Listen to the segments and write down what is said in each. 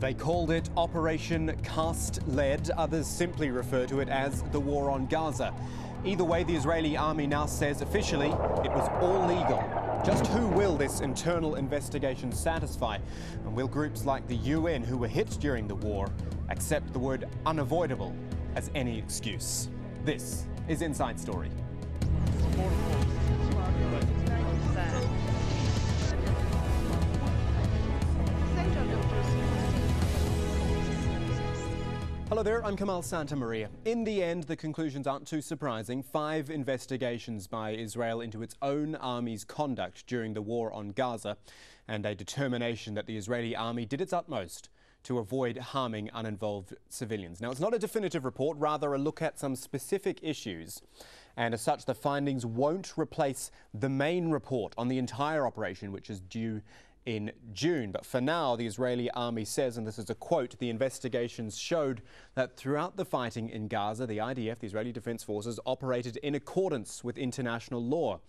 They called it Operation Cast Lead. Others simply refer to it as the war on Gaza. Either way, the Israeli army now says officially it was all legal. Just who will this internal investigation satisfy? And will groups like the UN, who were hit during the war, accept the word unavoidable as any excuse? This is Inside Story. Hello there, I'm Kamal Santamaria. In the end, the conclusions aren't too surprising. 5 investigations by Israel into its own army's conduct during the war on Gaza, and a determination that the Israeli army did its utmost to avoid harming uninvolved civilians. Now, it's not a definitive report, rather a look at some specific issues. And as such, the findings won't replace the main report on the entire operation, which is due in June. But for now, the Israeli army says, and this is a quote, the investigations showed that throughout the fighting in Gaza, the IDF, the Israeli Defense Forces, operated in accordance with international law.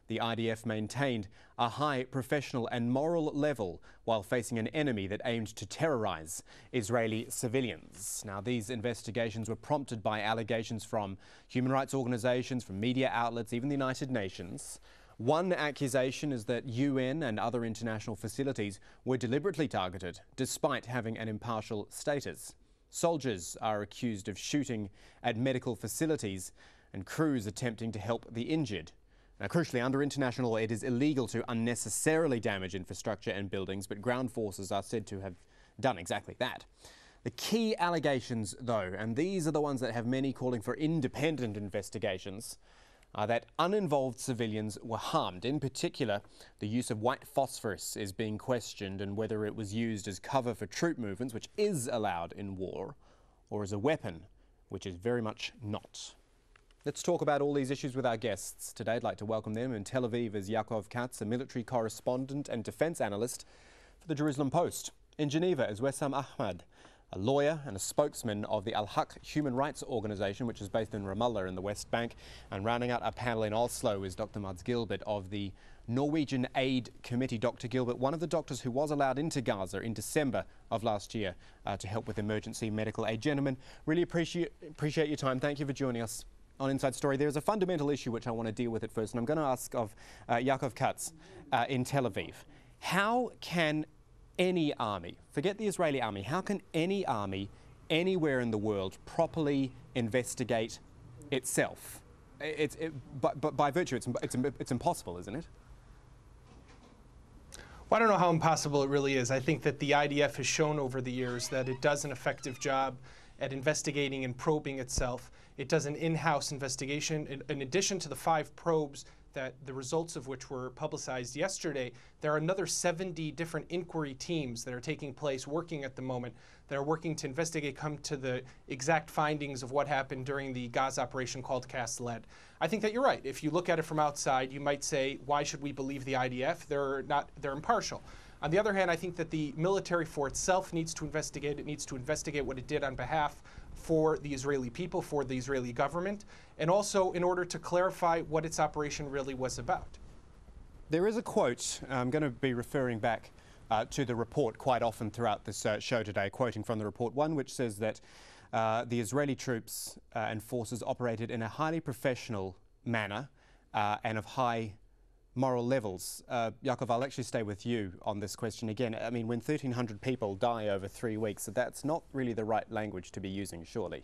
The IDF maintained a high professional and moral level while facing an enemy that aimed to terrorize Israeli civilians. Now, these investigations were prompted by allegations from human rights organizations, from media outlets, even the United Nations. One accusation is that UN and other international facilities were deliberately targeted, despite having an impartial status. Soldiers are accused of shooting at medical facilities and crews attempting to help the injured. Now, crucially, under international law, it is illegal to unnecessarily damage infrastructure and buildings, but ground forces are said to have done exactly that. The key allegations, though, and these are the ones that have many calling for independent investigations, are that uninvolved civilians were harmed. In particular, the use of white phosphorus is being questioned, and whether it was used as cover for troop movements, which is allowed in war, or as a weapon, which is very much not. Let's talk about all these issues with our guests. Today, I'd like to welcome them. In Tel Aviv is Yaakov Katz, a military correspondent and defense analyst for the Jerusalem Post. In Geneva is Wessam Ahmad, a lawyer and a spokesman of the Al-Haq human rights organization, which is based in Ramallah in the West Bank. And rounding out our panel in Oslo is Dr. Mads Gilbert of the Norwegian Aid Committee. Dr. Gilbert, one of the doctors who was allowed into Gaza in December of last year to help with emergency medical aid. Gentlemen, really appreciate your time. Thank you for joining us on Inside Story. There's a fundamental issue which I want to deal with at first, and I'm going to ask of Yaakov Katz in Tel Aviv. How can any army, forget the Israeli army, how can any army anywhere in the world properly investigate itself? But by virtue, it's impossible, isn't it? Well, I don't know how impossible it really is. I think that the IDF has shown over the years that it does an effective job at investigating and probing itself. It does an in-house investigation. In addition to the 5 probes that the results of which were publicized yesterday, there are another 70 different inquiry teams that are taking place, working at the moment, that are working to investigate, come to the exact findings of what happened during the Gaza operation called Cast Lead. I think that you're right. If you look at it from outside, you might say, why should we believe the IDF? They're impartial. On the other hand, I think that the military for itself needs to investigate. It needs to investigate what it did on behalf for the Israeli people, for the Israeli government, and also in order to clarify what its operation really was about. There is a quote, I'm going to be referring back to the report quite often throughout this show today, quoting from the report, one which says that the Israeli troops and forces operated in a highly professional manner and of high moral levels. Yaakov, I'll actually stay with you on this question again. I mean, when 1,300 people die over 3 weeks, that's not really the right language to be using, surely.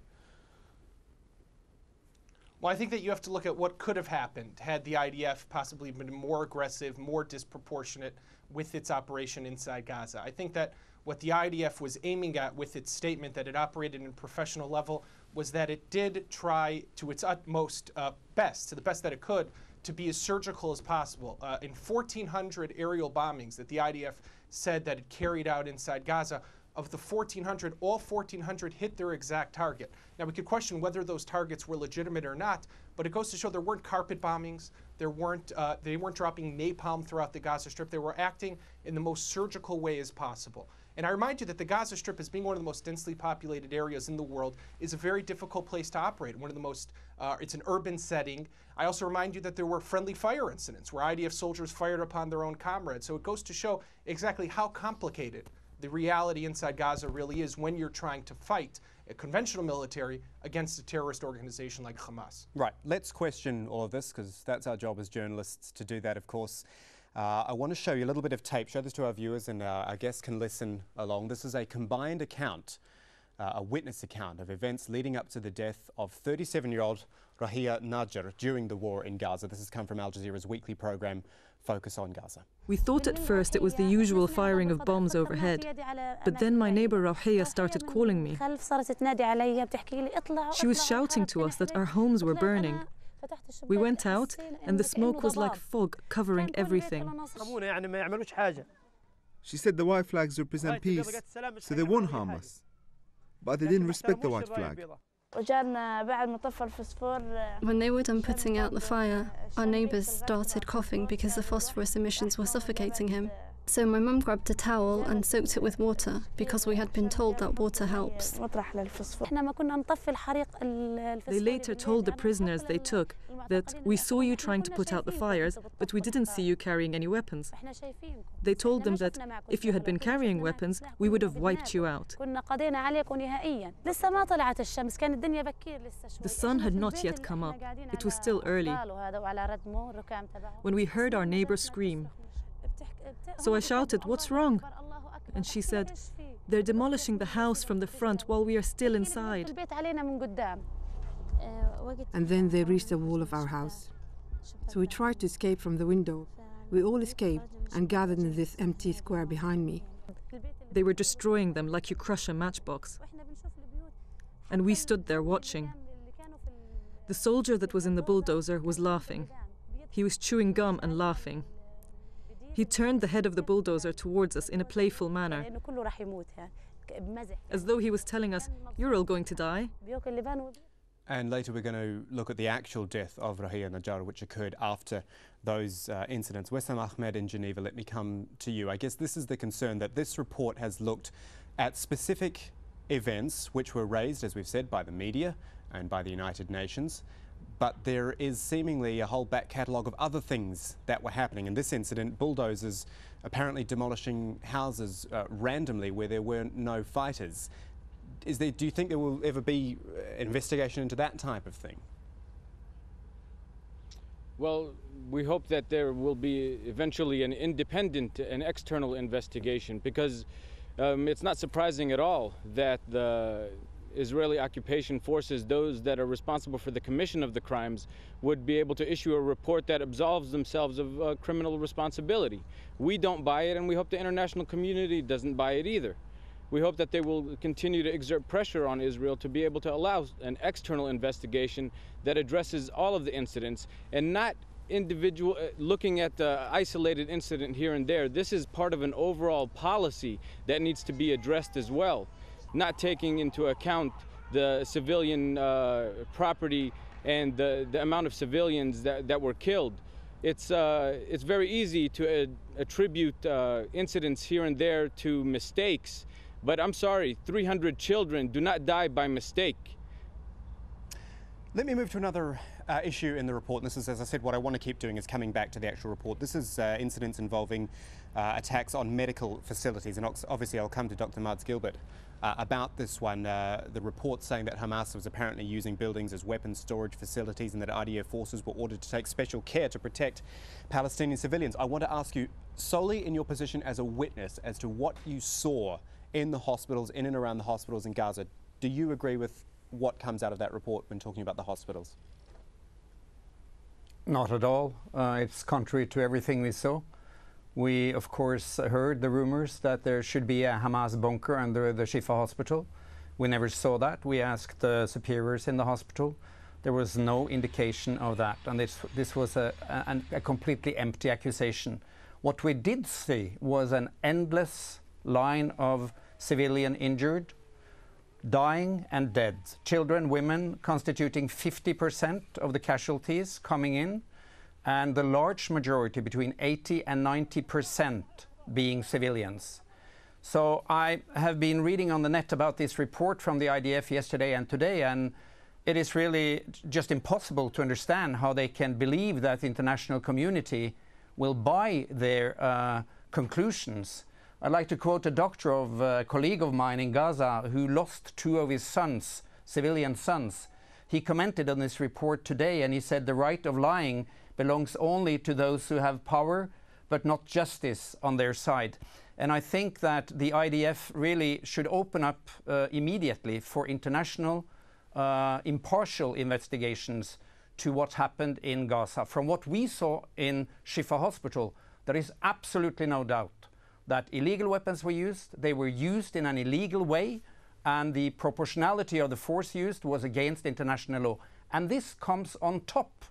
Well, I think that you have to look at what could have happened had the IDF possibly been more aggressive, more disproportionate with its operation inside Gaza. I think that what the IDF was aiming at with its statement that it operated in a professional level was that it did try to its utmost best, to the best that it could, to be as surgical as possible. In 1,400 aerial bombings that the IDF said that it carried out inside Gaza, of the 1,400, all 1,400 hit their exact target. Now, we could question whether those targets were legitimate or not, but it goes to show there weren't carpet bombings, they weren't dropping napalm throughout the Gaza Strip. They were acting in the most surgical way as possible. And I remind you that the Gaza Strip, as being one of the most densely populated areas in the world, is a very difficult place to operate. One of the most, it's an urban setting. I also remind you that there were friendly fire incidents where IDF soldiers fired upon their own comrades. So it goes to show exactly how complicated the reality inside Gaza really is when you're trying to fight a conventional military against a terrorist organization like Hamas. Right, let's question all of this, because that's our job as journalists to do that, of course. I want to show you a little bit of tape, show this to our viewers, and our guests can listen along. This is a combined account, a witness account of events leading up to the death of 37-year-old Rahia Najjar during the war in Gaza. This has come from Al Jazeera's weekly programme, Focus on Gaza. We thought at first it was the usual firing of bombs overhead, but then my neighbour Rahia started calling me. She was shouting to us that our homes were burning. We went out and the smoke was like fog covering everything. She said the white flags represent peace, so they won't harm us. But they didn't respect the white flag. When they were done putting out the fire, our neighbours started coughing because the phosphorus emissions were suffocating him. So my mum grabbed a towel and soaked it with water because we had been told that water helps. They later told the prisoners they took that we saw you trying to put out the fires, but we didn't see you carrying any weapons. They told them that if you had been carrying weapons, we would have wiped you out. The sun had not yet come up. It was still early. When we heard our neighbour scream, so I shouted, "What's wrong?" And she said, "They're demolishing the house from the front while we are still inside." And then they reached the wall of our house. So we tried to escape from the window. We all escaped and gathered in this empty square behind me. They were destroying them like you crush a matchbox. And we stood there watching. The soldier that was in the bulldozer was laughing. He was chewing gum and laughing. He turned the head of the bulldozer towards us in a playful manner, as though he was telling us, "You're all going to die." And later we're going to look at the actual death of Rahia Najjar, which occurred after those incidents. Wessam Ahmed in Geneva, let me come to you. I guess this is the concern, that this report has looked at specific events which were raised, as we've said, by the media and by the United Nations. But there is seemingly a whole back catalogue of other things that were happening. In this incident, bulldozers apparently demolishing houses randomly where there were no fighters. Do you think there will ever be investigation into that type of thing? Well, we hope that there will be eventually an independent and external investigation, because it's not surprising at all that the Israeli occupation forces, those that are responsible for the commission of the crimes, would be able to issue a report that absolves themselves of criminal responsibility. We don't buy it, and we hope the international community doesn't buy it either. We hope that they will continue to exert pressure on Israel to be able to allow an external investigation that addresses all of the incidents, and not individual looking at the isolated incident here and there. This is part of an overall policy that needs to be addressed as well, not taking into account the civilian property and the amount of civilians that were killed. It's very easy to attribute incidents here and there to mistakes, but I'm sorry, 300 children do not die by mistake. Let me move to another issue in the report. And this is, as I said, what I want to keep doing is coming back to the actual report. This is incidents involving attacks on medical facilities. And obviously I'll come to Dr. Mads Gilbert about this one. The report saying that Hamas was apparently using buildings as weapons storage facilities, and that IDF forces were ordered to take special care to protect Palestinian civilians. I want to ask you, solely in your position as a witness, as to what you saw in the hospitals, in and around the hospitals in Gaza. Do you agree with what comes out of that report when talking about the hospitals? Not at all. It's contrary to everything we saw. We, of course, heard the rumors that there should be a Hamas bunker under the Shifa hospital. We never saw that. We asked the superiors in the hospital. There was no indication of that, and this was a completely empty accusation. What we did see was an endless line of civilian injured, dying and dead. Children, women constituting 50% of the casualties coming in, and the large majority, between 80 and 90%, being civilians. So I have been reading on the net about this report from the IDF yesterday and today, and it is really just impossible to understand how they can believe that the international community will buy their conclusions. I'd like to quote a doctor of a colleague of mine in Gaza who lost 2 of his sons, civilian sons. He commented on this report today and he said the right of lying belongs only to those who have power but not justice on their side. And I think that the IDF really should open up immediately for international impartial investigations to what happened in Gaza. From what we saw in Shifa Hospital, there is absolutely no doubt that illegal weapons were used. They were used in an illegal way, and the proportionality of the force used was against international law. And this comes on top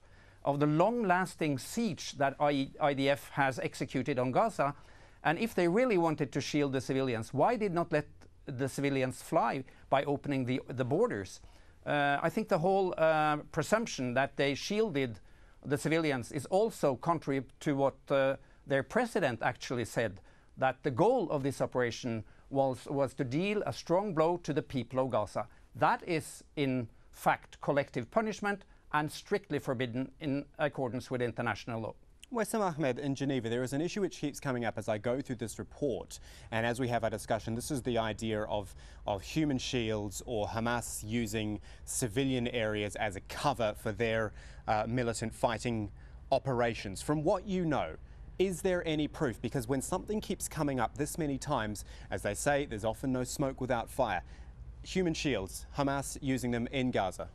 of the long-lasting siege that IDF has executed on Gaza. And if they really wanted to shield the civilians, why did not let the civilians fly by opening the borders? I think the whole presumption that they shielded the civilians is also contrary to what their president actually said, that the goal of this operation was to deal a strong blow to the people of Gaza. That is, in fact, collective punishment and strictly forbidden in accordance with international law. Wessam Ahmed, in Geneva, there is an issue which keeps coming up as I go through this report, and as we have our discussion, this is the idea of human shields or Hamas using civilian areas as a cover for their militant fighting operations. From what you know, is there any proof? Because when something keeps coming up this many times, as they say, there's often no smoke without fire. Human shields, Hamas using them in Gaza.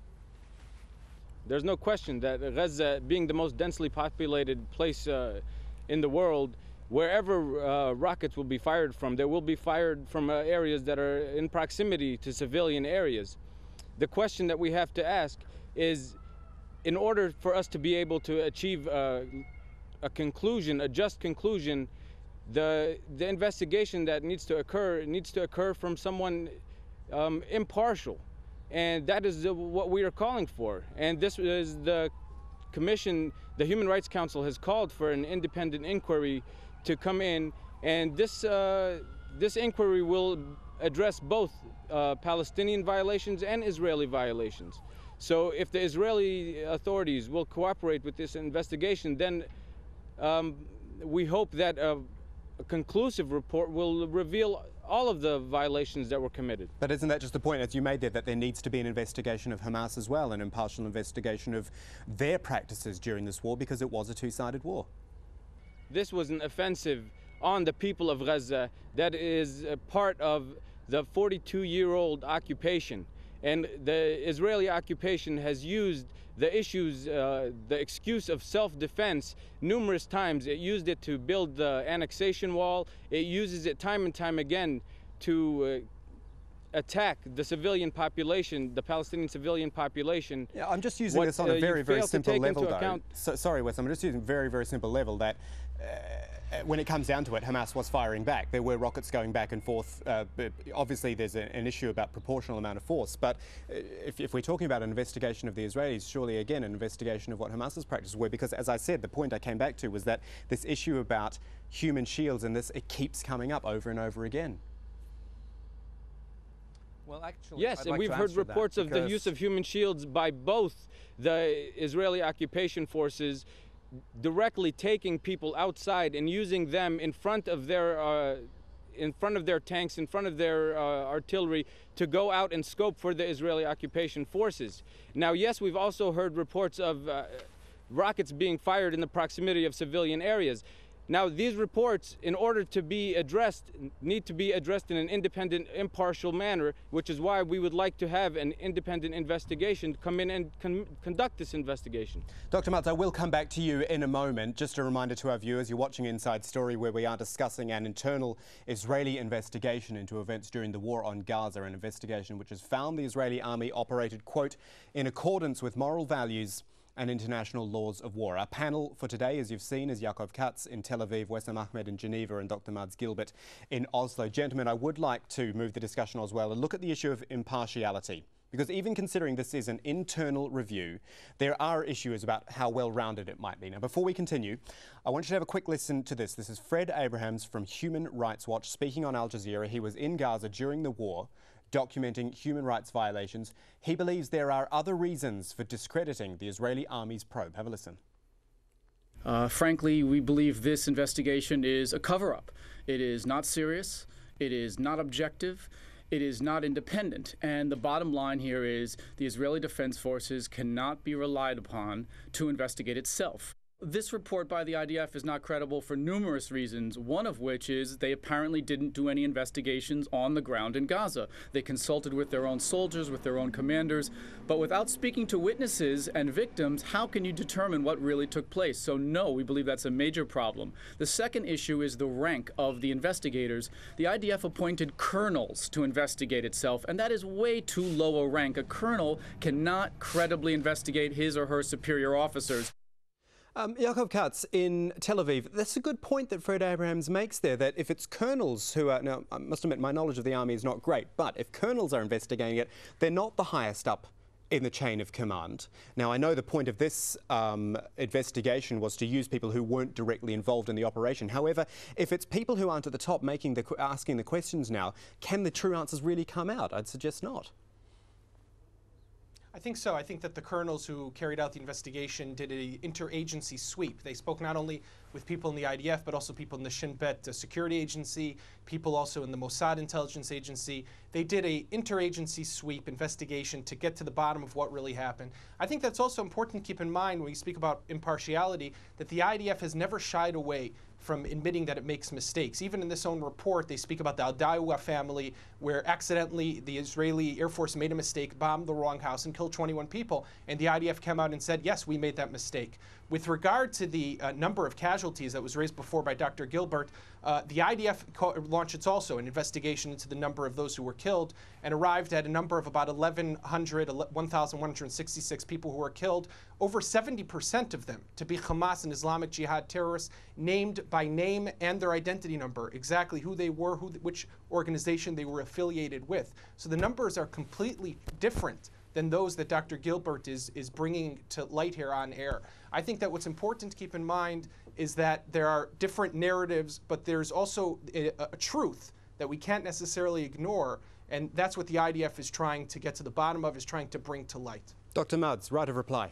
There's no question that Gaza, being the most densely populated place in the world, wherever rockets will be fired from, they will be fired from areas that are in proximity to civilian areas. The question that we have to ask is, in order for us to be able to achieve a conclusion, a just conclusion, the investigation that needs to occur from someone impartial. And that is what we are calling for. And this is the commission, the Human Rights Council has called for an independent inquiry to come in, and this inquiry will address both Palestinian violations and Israeli violations. So if the Israeli authorities will cooperate with this investigation, then we hope that a conclusive report will reveal all of the violations that were committed. But isn't that just the point, as you made there, that there needs to be an investigation of Hamas as well, an impartial investigation of their practices during this war, because it was a two-sided war? This was an offensive on the people of Gaza that is a part of the 42-year-old occupation. And the Israeli occupation has used the issues, the excuse of self-defense numerous times. It used it to build the annexation wall. It uses it time and time again to attack the civilian population, the Palestinian civilian population. Yeah, I'm just using this on a very, very simple level, though. Sorry, Wes, I'm just using a very, very simple level that when it comes down to it, Hamas was firing back. There were rockets going back and forth. Obviously, there's an issue about proportional amount of force. But if we're talking about an investigation of the Israelis, surely, again, an investigation of what Hamas's practices were. Because, as I said, the point I came back to was that this issue about human shields and this, it keeps coming up over and over again. Well, actually, yes, and we've heard reports of the use of human shields by both the Israeli occupation forces, directly taking people outside and using them in front of their tanks, in front of their artillery, to go out and scope for the Israeli occupation forces. Now, yes, we've also heard reports of rockets being fired in the proximity of civilian areas. Now, these reports, in order to be addressed, need to be addressed in an independent, impartial manner, which is why we would like to have an independent investigation come in and conduct this investigation. Dr. Maltz, I will come back to you in a moment. Just a reminder to our viewers, you're watching Inside Story, where we are discussing an internal Israeli investigation into events during the war on Gaza, an investigation which has found the Israeli army operated, quote, in accordance with moral values and international laws of war. Our panel for today, as you've seen, is Yaakov Katz in Tel Aviv, Wessam Ahmed in Geneva, and Dr. Mads Gilbert in Oslo. Gentlemen, I would like to move the discussion as well and look at the issue of impartiality. Because even considering this is an internal review, there are issues about how well-rounded it might be. Now, before we continue, I want you to have a quick listen to this. This is Fred Abrahams from Human Rights Watch speaking on Al Jazeera. He was in Gaza during the war, documenting human rights violations. He believes there are other reasons for discrediting the Israeli army's probe. Have a listen. Frankly, we believe this investigation is a cover-up. It is not serious. It is not objective. It is not independent. And the bottom line here is the Israeli Defense Forces cannot be relied upon to investigate itself. This report by the IDF is not credible for numerous reasons, one of which is they apparently didn't do any investigations on the ground in Gaza. They consulted with their own soldiers, with their own commanders, but without speaking to witnesses and victims, how can you determine what really took place? So no, we believe that's a major problem. The second issue is the rank of the investigators. The IDF appointed colonels to investigate itself, and that is way too low a rank. A colonel cannot credibly investigate his or her superior officers. Yaakov Katz in Tel Aviv, that's a good point that Fred Abrahams makes there, that if it's colonels who are, now I must admit my knowledge of the army is not great, but if colonels are investigating it, they're not the highest up in the chain of command. Now I know the point of this investigation was to use people who weren't directly involved in the operation. However, if it's people who aren't at the top asking the questions now, can the true answers really come out? I'd suggest not. I think so. I think that the colonels who carried out the investigation did an interagency sweep. They spoke not only with people in the IDF, but also people in the Shin Bet security agency, people also in the Mossad intelligence agency. They did an interagency sweep investigation to get to the bottom of what really happened. I think that's also important to keep in mind when we speak about impartiality, that the IDF has never shied away from admitting that it makes mistakes. Even in this own report, they speak about the Al-Dawa family, where accidentally the Israeli Air Force made a mistake, bombed the wrong house, and killed 21 people. And the IDF came out and said, yes, we made that mistake. With regard to the number of casualties that was raised before by Dr. Gilbert, the IDF launched also an investigation into the number of those who were killed and arrived at a number of about 1,166 people who were killed, over 70% of them to be Hamas and Islamic Jihad terrorists, named by name and their identity number, exactly who they were, which organization they were affiliated with. So the numbers are completely different than those that Dr. Gilbert is bringing to light here on air. I think that what's important to keep in mind is that there are different narratives, but there's also a truth that we can't necessarily ignore, and that's what the IDF is trying to get to the bottom of, is trying to bring to light. Dr. Muds, right of reply.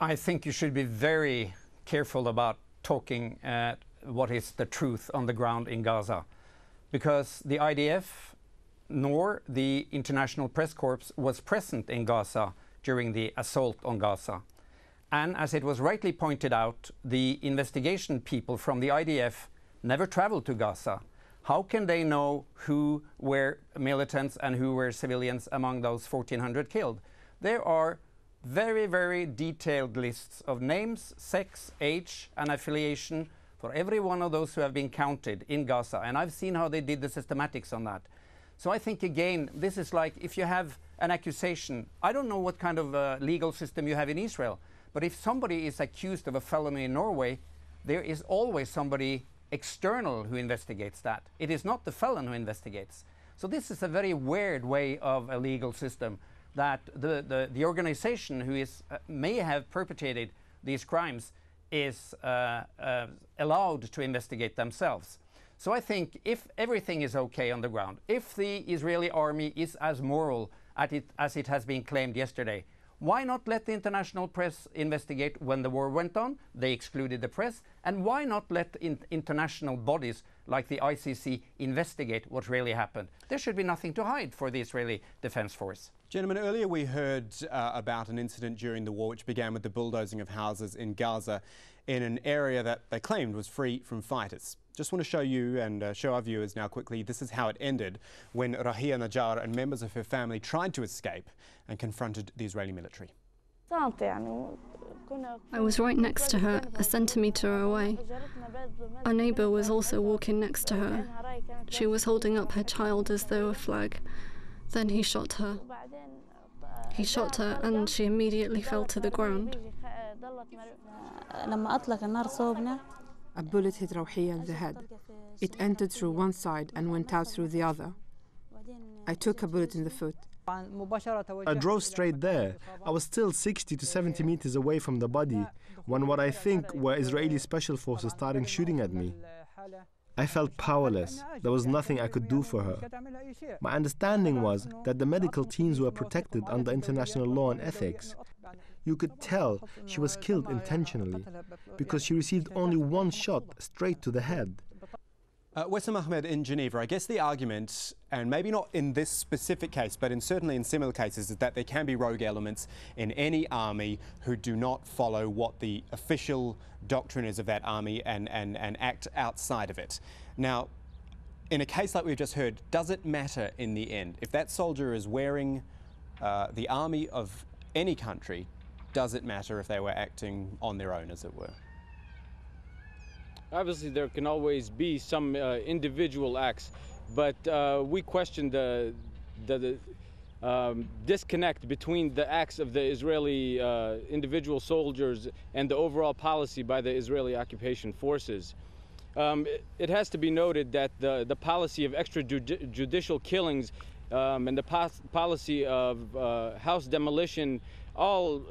I think you should be very careful about talking what is the truth on the ground in Gaza, because the IDF nor the International Press Corps was present in Gaza during the assault on Gaza. And as it was rightly pointed out, the investigation people from the IDF never traveled to Gaza. How can they know who were militants and who were civilians among those 1,400 killed? There are very, very detailed lists of names, sex, age, and affiliation for every one of those who have been counted in Gaza. And I've seen how they did the systematics on that. So I think, again, this is like if you have an accusation. I don't know what kind of legal system you have in Israel, but if somebody is accused of a felony in Norway, there is always somebody external who investigates that. It is not the felon who investigates. So this is a very weird way of a legal system, that the organization who is may have perpetrated these crimes is allowed to investigate themselves. So I think if everything is okay on the ground, if the Israeli army is as moral as it has been claimed yesterday, why not let the international press investigate when the war went on? They excluded the press. And why not let international bodies like the ICC investigate what really happened? There should be nothing to hide for the Israeli Defense Force. Gentlemen, earlier we heard about an incident during the war which began with the bulldozing of houses in Gaza in an area that they claimed was free from fighters. Just want to show you and show our viewers now quickly, this is how it ended when Rahia Najjar and members of her family tried to escape and confronted the Israeli military. I was right next to her, a centimetre away. A neighbour was also walking next to her. She was holding up her child as though a flag. Then he shot her. He shot her and she immediately fell to the ground. A bullet hit Rawhiya in the head. It entered through one side and went out through the other. I took a bullet in the foot. I drove straight there. I was still 60 to 70 meters away from the body when what I think were Israeli special forces started shooting at me. I felt powerless. There was nothing I could do for her. My understanding was that the medical teams were protected under international law and ethics. You could tell she was killed intentionally because she received only one shot straight to the head. Wessam Ahmed in Geneva, I guess the argument, and maybe not in this specific case, but certainly in similar cases, is that there can be rogue elements in any army who do not follow what the official doctrine is of that army and act outside of it. Now, in a case like we've just heard, does it matter in the end? If that soldier is wearing the army of any country, does it matter if they were acting on their own, as it were? Obviously, there can always be some individual acts, but we question the disconnect between the acts of the Israeli individual soldiers and the overall policy by the Israeli occupation forces. It has to be noted that the policy of extrajudicial killings and the policy of house demolition, all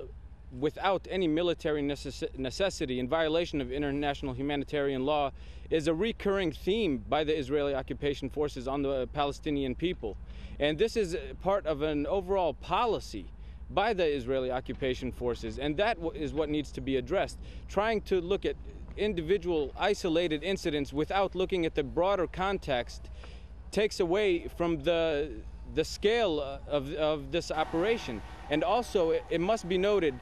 without any military necessity in violation of international humanitarian law, is a recurring theme by the Israeli occupation forces on the Palestinian people. And this is part of an overall policy by the Israeli occupation forces, and that is what needs to be addressed. Trying to look at individual isolated incidents without looking at the broader context takes away from the scale of this operation. And also, it must be noted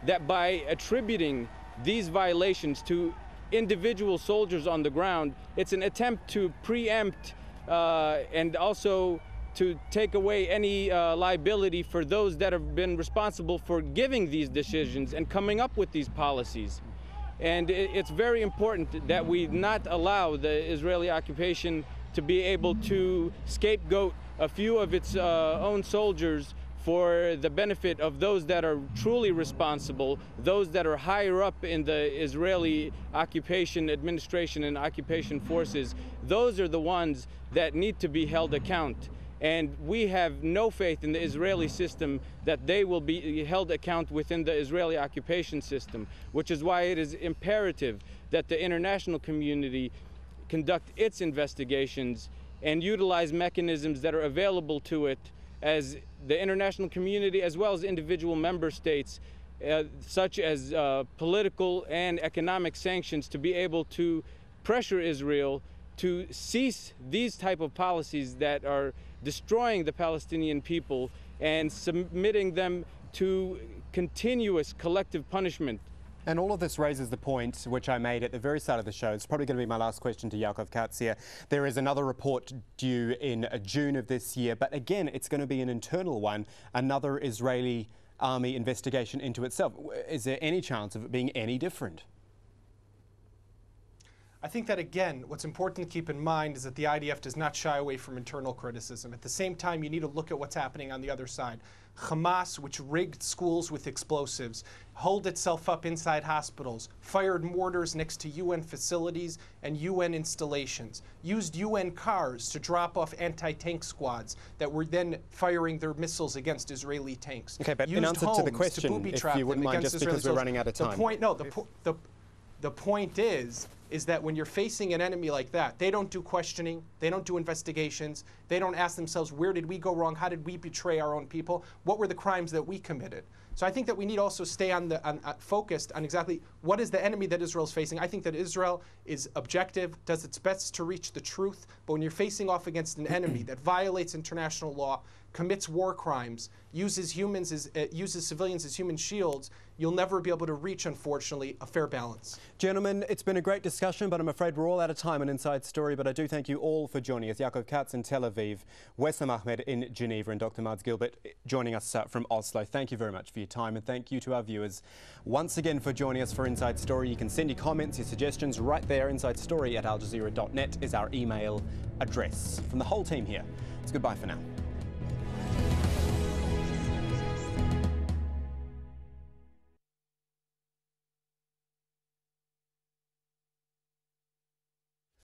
that by attributing these violations to individual soldiers on the ground, it's an attempt to preempt and also to take away any liability for those that have been responsible for giving these decisions and coming up with these policies. And it's very important that we not allow the Israeli occupation to be able to scapegoat a few of its own soldiers for the benefit of those that are truly responsible, those that are higher up in the Israeli occupation administration and occupation forces. Those are the ones that need to be held account. And we have no faith in the Israeli system that they will be held account within the Israeli occupation system, which is why it is imperative that the international community conduct its investigations and utilize mechanisms that are available to it, as the international community as well as individual member states, such as political and economic sanctions, to be able to pressure Israel to cease these type of policies that are destroying the Palestinian people and submitting them to continuous collective punishment. And all of this raises the point, which I made at the very start of the show. It's probably going to be my last question to Yaakov Katz here. There is another report due in June of this year, but again, it's going to be an internal one, another Israeli army investigation into itself. Is there any chance of it being any different? I think that, again, what's important to keep in mind is that the IDF does not shy away from internal criticism. At the same time, you need to look at what's happening on the other side. Hamas, which rigged schools with explosives, holed itself up inside hospitals, fired mortars next to UN facilities and UN installations, used UN cars to drop off anti-tank squads that were then firing their missiles against Israeli tanks. Okay, but in answer to the question, if you wouldn't mind, just because we're running out of time. The point is that when you're facing an enemy like that, they don't do questioning, they don't do investigations, they don't ask themselves, where did we go wrong, how did we betray our own people, what were the crimes that we committed? So I think that we need also stay focused on exactly what is the enemy that Israel's facing. I think that Israel is objective, does its best to reach the truth, but when you're facing off against an enemy that violates international law, commits war crimes, uses civilians as human shields, you'll never be able to reach, unfortunately, a fair balance. Gentlemen, it's been a great discussion, but I'm afraid we're all out of time on Inside Story. But I do thank you all for joining us. Yaakov Katz in Tel Aviv, Wessam Ahmed in Geneva, and Dr. Mads Gilbert joining us from Oslo. Thank you very much for your time, and thank you to our viewers once again for joining us for Inside Story. You can send your comments, your suggestions right there. InsideStory@aljazeera.net is our email address. From the whole team here, it's goodbye for now.